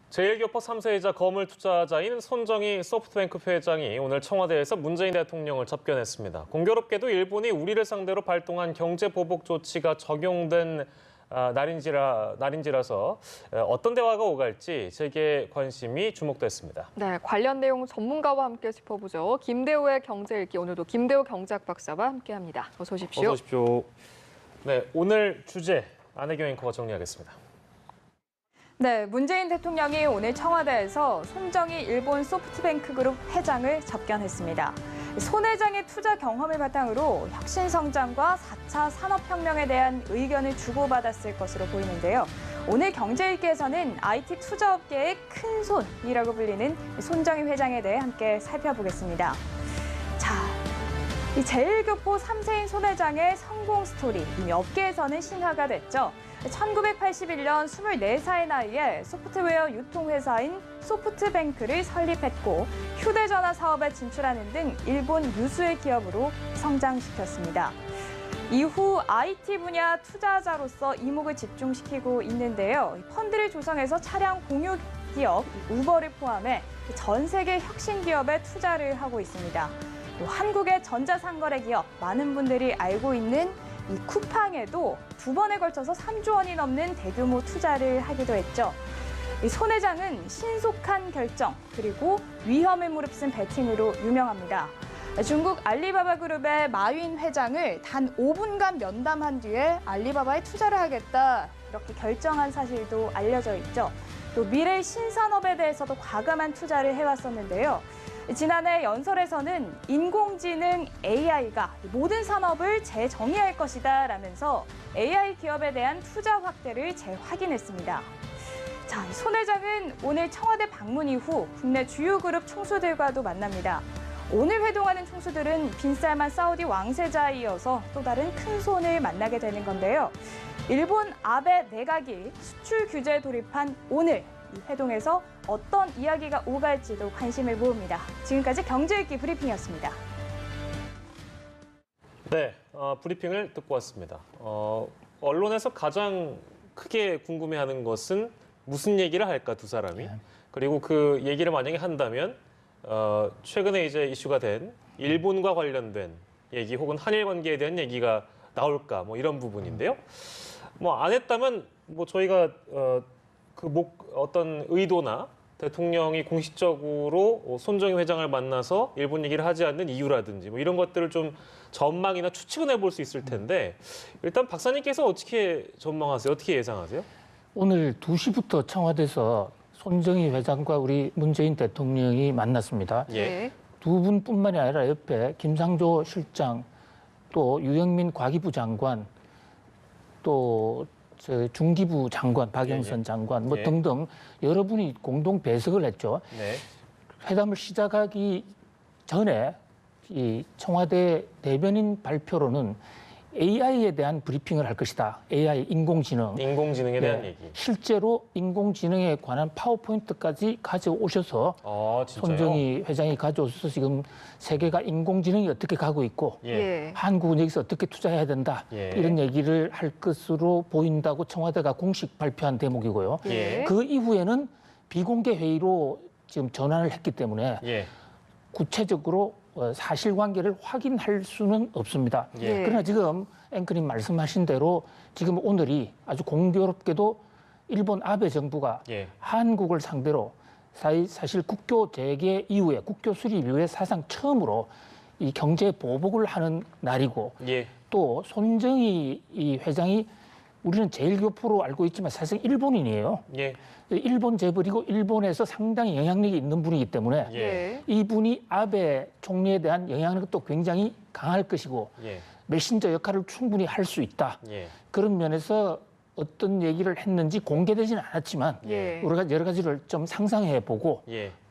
제1교포 3세이자 거물투자자인 손정희 소프트뱅크 회장이 오늘 청와대에서 문재인 대통령을 접견했습니다. 공교롭게도 일본이 우리를 상대로 발동한 경제보복 조치가 적용된 날인지라서 어떤 대화가 오갈지 세계 관심이 주목됐습니다. 네, 관련 내용 전문가와 함께 짚어보죠. 김대호의 경제읽기, 오늘도 김대호 경제학 박사와 함께합니다. 어서 오십시오. 어서 오십시오. 네, 오늘 주제 안혜경 앵커가 정리하겠습니다. 네, 문재인 대통령이 오늘 청와대에서 손정희 일본 소프트뱅크 그룹 회장을 접견했습니다. 손 회장의 투자 경험을 바탕으로 혁신성장과 4차 산업혁명에 대한 의견을 주고받았을 것으로 보이는데요. 오늘 경제일기에서는 IT 투자업계의 큰 손이라고 불리는 손정희 회장에 대해 함께 살펴보겠습니다. 자, 이 제1교포 3세인 손 회장의 성공 스토리, 이미 업계에서는 신화가 됐죠. 1981년 24살 나이에 소프트웨어 유통회사인 소프트뱅크를 설립했고 휴대전화 사업에 진출하는 등 일본 유수의 기업으로 성장시켰습니다. 이후 IT 분야 투자자로서 이목을 집중시키고 있는데요. 펀드를 조성해서 차량 공유 기업 우버를 포함해 전 세계 혁신 기업에 투자를 하고 있습니다. 또 한국의 전자상거래 기업, 많은 분들이 알고 있는 이 쿠팡에도 2번에 걸쳐서 3조 원이 넘는 대규모 투자를 하기도 했죠. 이 손 회장은 신속한 결정 그리고 위험을 무릅쓴 배팅으로 유명합니다. 중국 알리바바 그룹의 마윈 회장을 단 5분간 면담한 뒤에 알리바바에 투자를 하겠다 이렇게 결정한 사실도 알려져 있죠. 또 미래 신산업에 대해서도 과감한 투자를 해왔었는데요. 지난해 연설에서는 인공지능 AI가 모든 산업을 재정의할 것이다 라면서 AI 기업에 대한 투자 확대를 재확인했습니다. 자, 손 회장은 오늘 청와대 방문 이후 국내 주요 그룹 총수들과도 만납니다. 오늘 회동하는 총수들은 빈살만 사우디 왕세자에 이어서 또 다른 큰 손을 만나게 되는 건데요. 일본 아베 내각이 수출 규제에 돌입한 오늘 이 회동에서 어떤 이야기가 오갈지도 관심을 모읍니다. 지금까지 경제읽기 브리핑이었습니다. 네, 브리핑을 듣고 왔습니다. 언론에서 가장 크게 궁금해하는 것은 무슨 얘기를 할까 두 사람이. 그리고 그 얘기를 만약에 한다면 최근에 이제 이슈가 된 일본과 관련된 얘기 혹은 한일 관계에 대한 얘기가 나올까 뭐 이런 부분인데요. 뭐 안 했다면 뭐 저희가 어떤 의도나 대통령이 공식적으로 손정희 회장을 만나서 일본 얘기를 하지 않는 이유라든지 뭐 이런 것들을 좀 전망이나 추측은 해볼 수 있을 텐데 일단 박사님께서 어떻게 전망하세요? 어떻게 예상하세요? 오늘 2시부터 청와대에서 손정희 회장과 우리 문재인 대통령이 만났습니다. 예. 두 분뿐만이 아니라 옆에 김상조 실장, 또 유영민 과기부 장관, 또 중기부 장관, 박영선 장관 뭐 등등 여러분이 공동 배석을 했죠. 네. 회담을 시작하기 전에 이 청와대 대변인 발표로는 AI에 대한 브리핑을 할 것이다. AI, 인공지능에 대한 얘기. 실제로 인공지능에 관한 파워포인트까지 가져오셔서 진짜요? 손정희 회장이 가져오셔서 지금 세계가 인공지능이 어떻게 가고 있고 한국은 여기서 어떻게 투자해야 된다. 이런 얘기를 할 것으로 보인다고 청와대가 공식 발표한 대목이고요. 그 이후에는 비공개 회의로 지금 전환을 했기 때문에 구체적으로 사실관계를 확인할 수는 없습니다. 그러나 지금 앵커님 말씀하신 대로 지금 오늘이 아주 공교롭게도 일본 아베 정부가 한국을 상대로 사실 국교 재개 이후에 국교 수립 이후에 사상 처음으로 이 경제 보복을 하는 날이고 또 손정희 이 회장이 우리는 제1교포로 알고 있지만 사실 일본인이에요. 일본 재벌이고 일본에서 상당히 영향력이 있는 분이기 때문에 이분이 아베 총리에 대한 영향력도 굉장히 강할 것이고 메신저 역할을 충분히 할 수 있다. 그런 면에서 어떤 얘기를 했는지 공개되지는 않았지만 우리가 여러 가지를 좀 상상해보고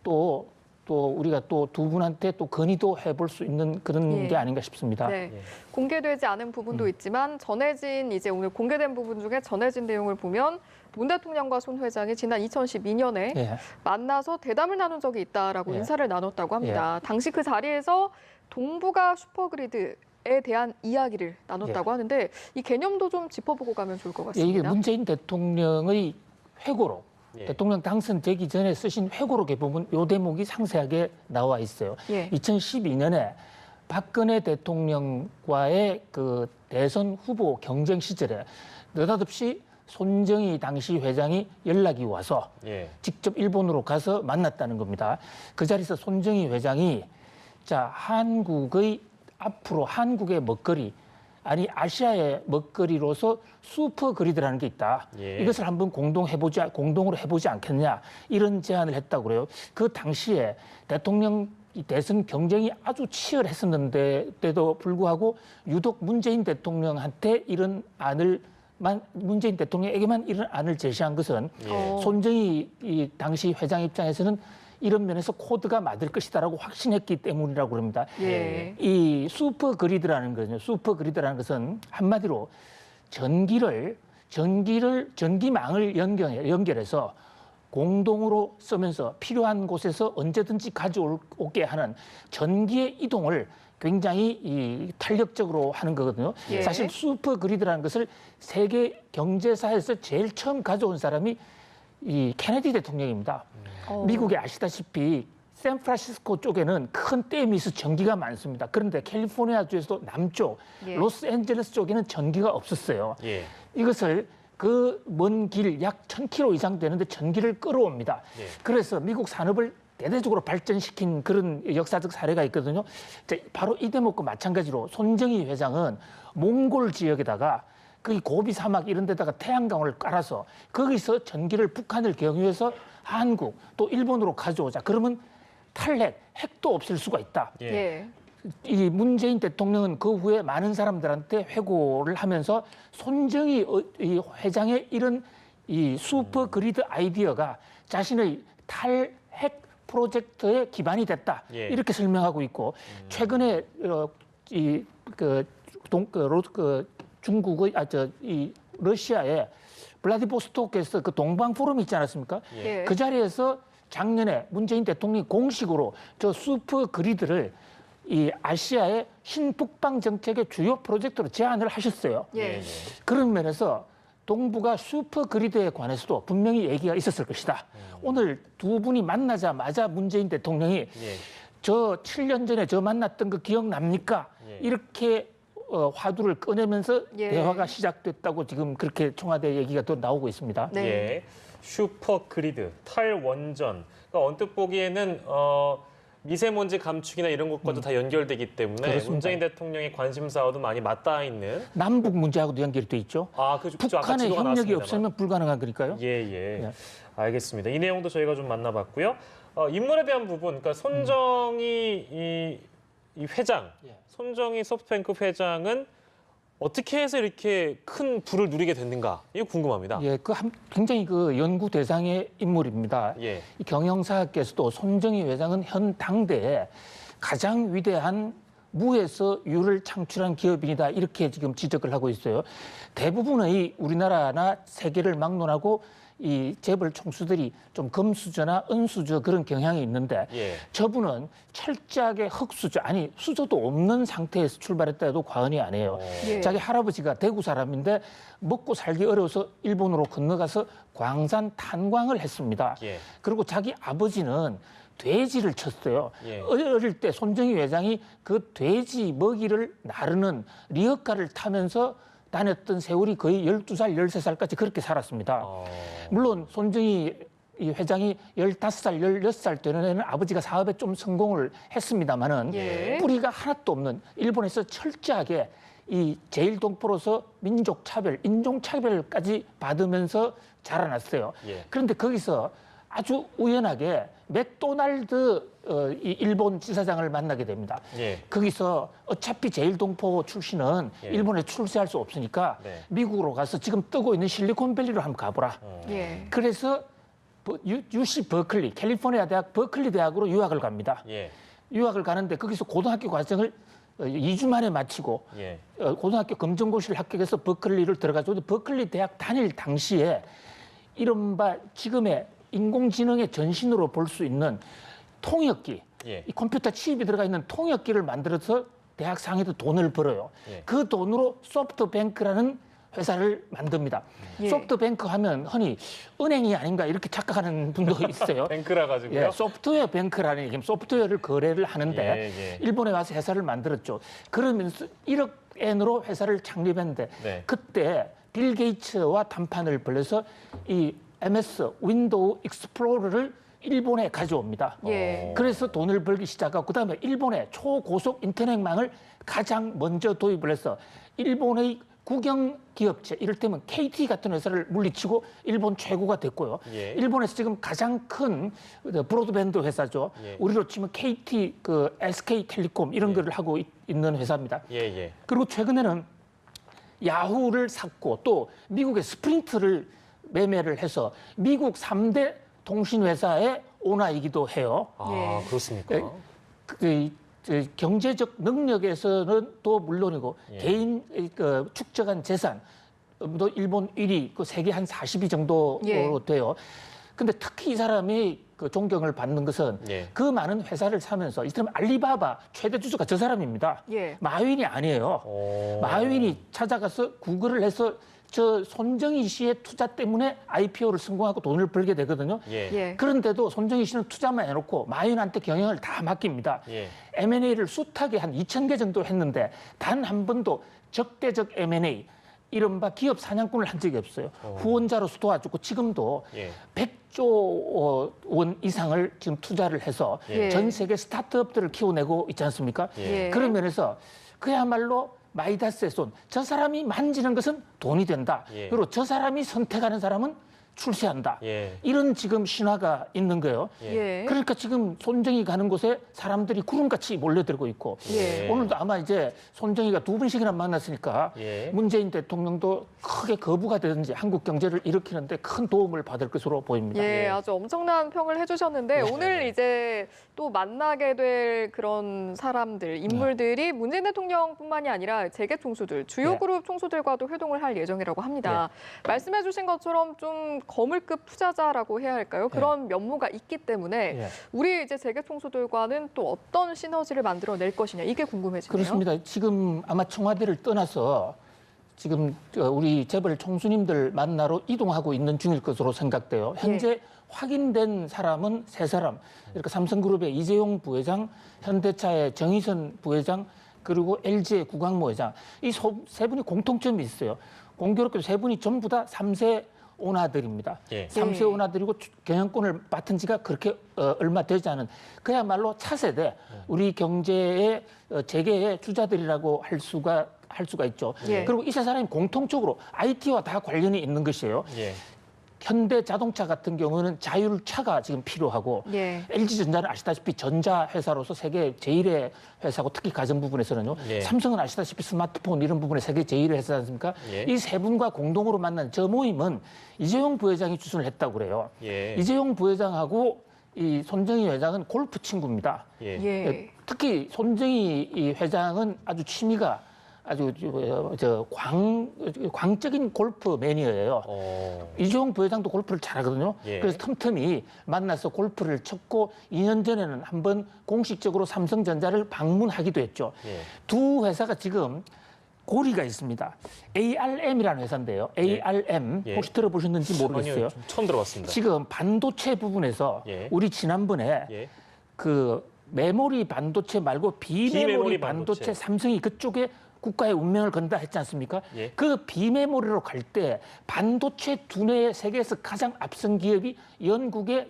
또 우리가 또 두 분한테 또 건의도 해볼 수 있는 그런 게 아닌가 싶습니다. 공개되지 않은 부분도 있지만 전해진 이제 오늘 공개된 부분 중에 전해진 내용을 보면 문 대통령과 손 회장이 지난 2012년에 만나서 대담을 나눈 적이 있다라고 인사를 나눴다고 합니다. 당시 그 자리에서 동북아 슈퍼그리드에 대한 이야기를 나눴다고 하는데 이 개념도 좀 짚어보고 가면 좋을 것 같습니다. 이게 문재인 대통령의 회고록 예. 대통령 당선되기 전에 쓰신 회고록에 보면 이 대목이 상세하게 나와 있어요. 예. 2012년에 박근혜 대통령과의 그 대선 후보 경쟁 시절에 느닷없이 손정희 당시 회장이 연락이 와서 예. 직접 일본으로 가서 만났다는 겁니다. 그 자리에서 손정희 회장이 자, 한국의 앞으로 한국의 먹거리 아니 아시아의 먹거리로서 슈퍼그리드라는 게 있다. 예. 이것을 한번 공동으로 해보지 않겠냐 이런 제안을 했다고 그래요. 그 당시에 대통령 대선 경쟁이 아주 치열했었는데도 불구하고 유독 문재인 대통령한테 이런 안을 문재인 대통령에게만 이런 안을 제시한 것은 예. 손정희 이 당시 회장 입장에서는 이런 면에서 코드가 맞을 것이다라고 확신했기 때문이라고 그럽니다. 예. 이 슈퍼그리드라는 거죠. 슈퍼그리드라는 것은 한마디로 전기망을 연결해서 공동으로 쓰면서 필요한 곳에서 언제든지 가져오게 하는 전기의 이동을 굉장히 탄력적으로 하는 거거든요. 예. 사실 슈퍼그리드라는 것을 세계 경제사에서 제일 처음 가져온 사람이 이 케네디 대통령입니다. 미국에 아시다시피 샌프란시스코 쪽에는 큰 댐이 있어 전기가 많습니다. 그런데 캘리포니아주에서도 남쪽, 예. 로스앤젤레스 쪽에는 전기가 없었어요. 예. 이것을 그 먼 길 약 1000km 이상 되는데 전기를 끌어옵니다. 예. 그래서 미국 산업을 대대적으로 발전시킨 그런 역사적 사례가 있거든요. 바로 이 대목과 마찬가지로 손정희 회장은 몽골 지역에다가 그 고비 사막 이런 데다가 태양광을 깔아서 거기서 전기를 북한을 경유해서 한국 또 일본으로 가져오자. 그러면 핵도 없앨 수가 있다. 예. 예. 이 문재인 대통령은 그 후에 많은 사람들한테 회고를 하면서 손정희 이 회장의 이런 이 슈퍼그리드 아이디어가 자신의 탈핵 프로젝트의 기반이 됐다. 예. 이렇게 설명하고 있고 최근에 중국의 이 러시아의 블라디보스토크에서 그 동방 포럼 있지 않았습니까? 예. 그 자리에서 작년에 문재인 대통령이 공식으로 저 슈퍼그리드를 이 아시아의 신북방 정책의 주요 프로젝트로 제안을 하셨어요. 예. 그런 면에서 동북아 슈퍼그리드에 관해서도 분명히 얘기가 있었을 것이다. 오늘 두 분이 만나자마자 문재인 대통령이 예. 저 7년 전에 저 만났던 거 기억납니까? 예. 이렇게 화두를 꺼내면서 예. 대화가 시작됐다고 지금 그렇게 청와대 얘기가 또 나오고 있습니다. 네. 예. 슈퍼그리드, 탈원전. 그러니까 언뜻 보기에는 미세먼지 감축이나 이런 것과도 다 연결되기 때문에 그렇습니다. 문재인 대통령의 관심사와도 많이 맞닿아 있는. 남북 문제하고도 연결돼 있죠. 북한의 협력이 없으면 불가능한 거니까요. 예. 네. 알겠습니다. 이 내용도 저희가 좀 만나봤고요. 인물에 대한 부분, 그러니까 손정희 이 회장, 손정희 소프트뱅크 회장은 어떻게 해서 이렇게 큰 부를 누리게 됐는가? 이거 궁금합니다. 예, 굉장히 그 연구 대상의 인물입니다. 예. 이 경영사학계에서도 손정희 회장은 현 당대에 가장 위대한 무에서 유를 창출한 기업인이다 이렇게 지금 지적을 하고 있어요. 대부분의 우리나라나 세계를 막론하고 이 재벌 총수들이 좀 금수저나 은수저 그런 경향이 있는데 예. 저분은 철저하게 흑수저 아니 수저도 없는 상태에서 출발했다 해도 과언이 아니에요. 예. 자기 할아버지가 대구 사람인데 먹고 살기 어려워서 일본으로 건너가서 광산 탄광을 했습니다. 예. 그리고 자기 아버지는 돼지를 쳤어요. 예. 어릴 때 손정희 회장이 그 돼지 먹이를 나르는 리어카를 타면서 다녔던 세월이 거의 12살, 13살까지 그렇게 살았습니다. 물론 손정희 회장이 15살, 16살 되는 애는 아버지가 사업에 좀 성공을 했습니다마는 예. 뿌리가 하나도 없는 일본에서 철저하게 이 제일동포로서 민족차별, 인종차별까지 받으면서 자라났어요. 예. 그런데 거기서 아주 우연하게 맥도날드 이 일본 지사장을 만나게 됩니다. 예. 거기서 어차피 제일동포 출신은 예. 일본에 출세할 수 없으니까 네. 미국으로 가서 지금 뜨고 있는 실리콘밸리로 한번 가보라. 예. 그래서 UC 버클리, 캘리포니아 대학 버클리 대학으로 유학을 갑니다. 예. 유학을 가는데 거기서 고등학교 과정을 2주 만에 마치고 예. 고등학교 검정고시를 합격해서 버클리를 들어가죠. 버클리 대학 다닐 당시에 이른바 지금의 인공지능의 전신으로 볼 수 있는 통역기, 예. 이 컴퓨터 칩이 들어가 있는 통역기를 만들어서 대학 상에도 돈을 벌어요. 예. 그 돈으로 소프트뱅크라는 회사를 만듭니다. 예. 소프트뱅크 하면 흔히 은행이 아닌가 이렇게 착각하는 분도 있어요. 뱅크라 가지고요. 예, 소프트웨어 뱅크라는 얘기는 소프트웨어를 거래를 하는데 예, 예. 일본에 가서 회사를 만들었죠. 그러면서 1억 엔으로 회사를 창립했는데 네. 그때 빌 게이츠와 담판을 벌여서 이 MS 윈도우 익스플로러를 일본에 가져옵니다. 예. 그래서 돈을 벌기 시작하고 그다음에 일본의 초고속 인터넷망을 가장 먼저 도입을 해서 일본의 국영 기업체 이를테면 KT 같은 회사를 물리치고 일본 최고가 됐고요. 예. 일본에서 지금 가장 큰 브로드밴드 회사죠. 예. 우리로 치면 KT, SK텔레콤 이런 거를 하고 있는 회사입니다. 예, 예. 그리고 최근에는 야후를 샀고 또 미국의 스프린트를 매매를 해서 미국 3대 통신회사의 오너이기도 해요. 아, 예. 그렇습니까? 경제적 능력에서는 또 물론이고 예. 개인 축적한 재산 도 일본 1위, 세계 한 40위 정도 예. 돼요. 근데 특히 이 사람이 존경을 받는 것은 예. 그 많은 회사를 사면서 이 사람 알리바바 최대 주주가 저 사람입니다. 예. 마윈이 아니에요. 오. 마윈이 찾아가서 구글을 해서 저 손정희 씨의 투자 때문에 IPO를 성공하고 돈을 벌게 되거든요. 예. 예. 그런데도 손정희 씨는 투자만 해놓고 마윈한테 경영을 다 맡깁니다. 예. M&A를 숱하게 한 2,000개 정도 했는데 단 한 번도 적대적 M&A, 이른바 기업 사냥꾼을 한 적이 없어요. 후원자로서 도와주고 지금도 예. 100조 원 이상을 지금 투자를 해서 예. 전 세계 스타트업들을 키워내고 있지 않습니까? 예. 그런 면에서 그야말로 마이다스의 손. 저 사람이 만지는 것은 돈이 된다. 예. 그리고 저 사람이 선택하는 사람은 출세한다. 예. 이런 지금 신화가 있는 거예요. 예. 그러니까 지금 손정희 가는 곳에 사람들이 구름같이 몰려들고 있고 예. 오늘도 아마 이제 손정희가 2번씩이나 만났으니까 예. 문재인 대통령도 크게 거부가 되든지 한국 경제를 일으키는데 큰 도움을 받을 것으로 보입니다. 예, 예. 아주 엄청난 평을 해주셨는데 네. 오늘 이제 또 만나게 될 그런 사람들, 인물들이 문재인 대통령뿐만이 아니라 재계 총수들, 주요 네. 그룹 총수들과도 회동을 할 예정이라고 합니다. 말씀해주신 것처럼 좀 거물급 투자자라고 해야 할까요? 그런 면모가 있기 때문에 예. 우리 이제 재계 총수들과는 또 어떤 시너지를 만들어낼 것이냐 이게 궁금해지네요. 그렇습니다. 지금 아마 청와대를 떠나서 지금 우리 재벌 총수님들 만나러 이동하고 있는 중일 것으로 생각돼요. 현재 확인된 사람은 3사람. 그러니까 삼성그룹의 이재용 부회장, 현대차의 정의선 부회장, 그리고 LG의 구광모 회장. 이 세 분이 공통점이 있어요. 공교롭게도 3분이 전부 다 3세 오나들입니다. 예. 3세 오나들이고 경영권을 맡은 지가 그렇게 얼마 되지 않은 그야말로 차세대 우리 경제의 재계의 주자들이라고 할 수가 있죠. 예. 그리고 이 세 사람이 공통적으로 IT와 다 관련이 있는 것이에요. 예. 현대 자동차 같은 경우는 자율차가 지금 필요하고 예. LG전자는 아시다시피 전자회사로서 세계 제1의 회사고 특히 가전 부분에서는요. 예. 삼성은 아시다시피 스마트폰 이런 부분에 세계 제1의 회사지 않습니까? 예. 이 세 분과 공동으로 만난 저 모임은 이재용 부회장이 주선을 했다고 그래요. 예. 이재용 부회장하고 이 손정희 회장은 골프 친구입니다. 예. 예. 특히 손정희 이 회장은 아주 취미가 아주 광적인 골프 매니아예요. 이재용 부회장도 골프를 잘하거든요. 예. 그래서 틈틈이 만나서 골프를 쳤고 2년 전에는 한번 공식적으로 삼성전자를 방문하기도 했죠. 예. 두 회사가 지금 고리가 있습니다. ARM이라는 회사인데요. ARM 예. 혹시 들어보셨는지 모르겠어요. 아니요, 처음 들어봤습니다. 지금 반도체 부분에서 예. 우리 지난번에 예. 그 메모리 반도체 말고 비메모리 비메모리 반도체 반도체. 삼성이 그쪽에 국가의 운명을 건다 했지 않습니까? 예. 그 비메모리로 갈 때 반도체 두뇌의 세계에서 가장 앞선 기업이 영국의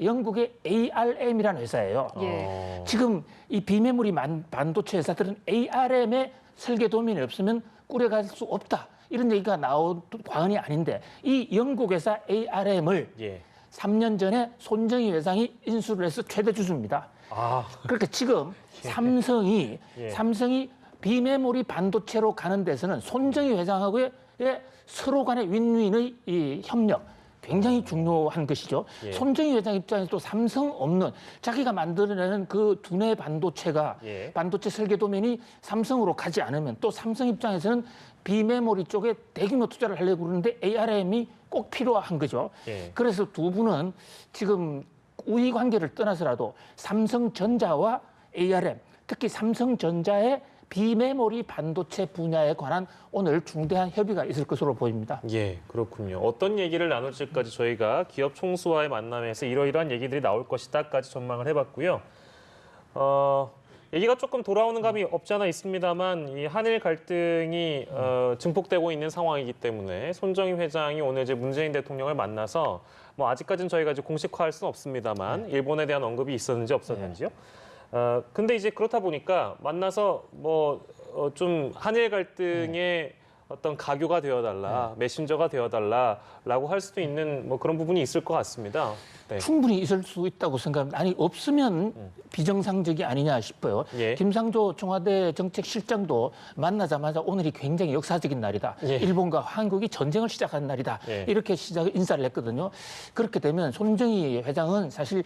ARM이라는 회사예요. 예. 지금 이 비메모리 반도체 회사들은 ARM의 설계 도면이 없으면 꾸려갈 수 없다. 이런 얘기가 나온 과언이 아닌데 이 영국 회사 ARM을 예. 3년 전에 손정희 회장이 인수를 해서 최대 주주입니다. 아. 그러니까 지금 삼성이 예. 비메모리 반도체로 가는 데서는 손정희 회장하고의 서로 간의 윈윈의 이 협력 굉장히 중요한 것이죠. 예. 손정희 회장 입장에서 또 삼성 없는 자기가 만들어내는 그 두뇌 반도체가 예. 반도체 설계 도면이 삼성으로 가지 않으면 또 삼성 입장에서는 비메모리 쪽에 대규모 투자를 하려고 그러는데 ARM이 꼭 필요한 거죠. 예. 그래서 두 분은 지금 우위 관계를 떠나서라도 삼성전자와 ARM, 특히 삼성전자의 비메모리 반도체 분야에 관한 오늘 중대한 협의가 있을 것으로 보입니다. 예, 그렇군요. 어떤 얘기를 나눌지까지 저희가 기업 총수와의 만남에서 이러이러한 얘기들이 나올 것이다까지 전망을 해봤고요. 얘기가 조금 돌아오는 감이 없지 않아 있습니다만 이 한일 갈등이 증폭되고 있는 상황이기 때문에 손정희 회장이 오늘 이제 문재인 대통령을 만나서 뭐 아직까지는 저희가 이제 공식화할 수는 없습니다만 일본에 대한 언급이 있었는지 없었는지요. 근데 이제 그렇다 보니까 만나서 뭐 좀 한일 갈등의 어떤 가교가 되어달라, 메신저가 되어달라라고 할 수도 있는 뭐 그런 부분이 있을 것 같습니다. 네. 충분히 있을 수 있다고 생각합니다. 아니 없으면 비정상적이 아니냐 싶어요. 예. 김상조 청와대 정책실장도 만나자마자 오늘이 굉장히 역사적인 날이다. 예. 일본과 한국이 전쟁을 시작한 날이다. 예. 이렇게 인사를 했거든요. 그렇게 되면 손정희 회장은 사실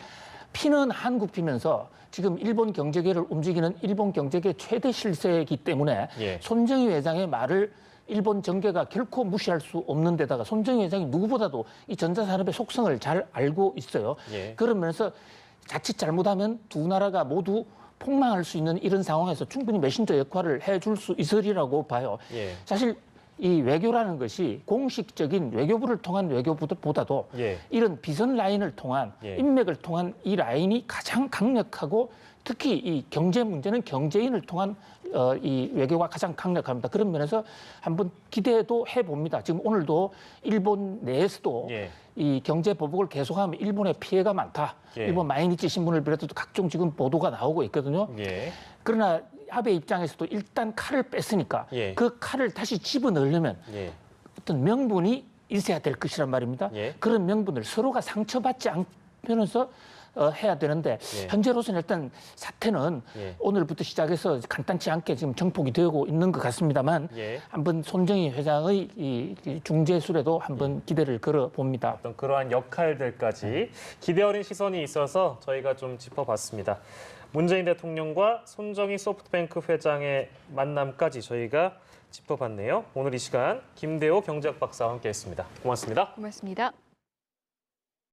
피는 한국 피면서 지금 일본 경제계를 움직이는 일본 경제계 최대 실세이기 때문에 예. 손정희 회장의 말을 일본 정계가 결코 무시할 수 없는 데다가 손정희 회장이 누구보다도 이 전자산업의 속성을 잘 알고 있어요. 예. 그러면서 자칫 잘못하면 두 나라가 모두 폭망할 수 있는 이런 상황에서 충분히 메신저 역할을 해줄 수 있으리라고 봐요. 예. 사실 이 외교라는 것이 공식적인 외교부를 통한 외교보다도 예. 이런 비선 라인을 통한 예. 인맥을 통한 이 라인이 가장 강력하고 특히 이 경제 문제는 경제인을 통한 이 외교가 가장 강력합니다. 그런 면에서 한번 기대도 해봅니다. 지금 오늘도 일본 내에서도 예. 이 경제 보복을 계속하면 일본의 피해가 많다. 예. 일본 마이니치 신문을 비롯해서 각종 지금 보도가 나오고 있거든요. 예. 그러나 아베 입장에서도 일단 칼을 뺐으니까 예. 그 칼을 다시 집어넣으려면 예. 어떤 명분이 있어야 될 것이란 말입니다. 예. 그런 명분을 서로가 상처받지 않으면서 해야 되는데 예. 현재로서는 일단 사태는 예. 오늘부터 시작해서 간단치 않게 지금 정폭이 되고 있는 것 같습니다만 예. 한번 손정희 회장의 이 중재술에도 한번 기대를 걸어 봅니다. 어떤 그러한 역할들까지 기대 어린 시선이 있어서 저희가 좀 짚어봤습니다. 문재인 대통령과 손정희 소프트뱅크 회장의 만남까지 저희가 짚어봤네요. 오늘 이 시간 김대호 경제학 박사와 함께했습니다. 고맙습니다. 고맙습니다.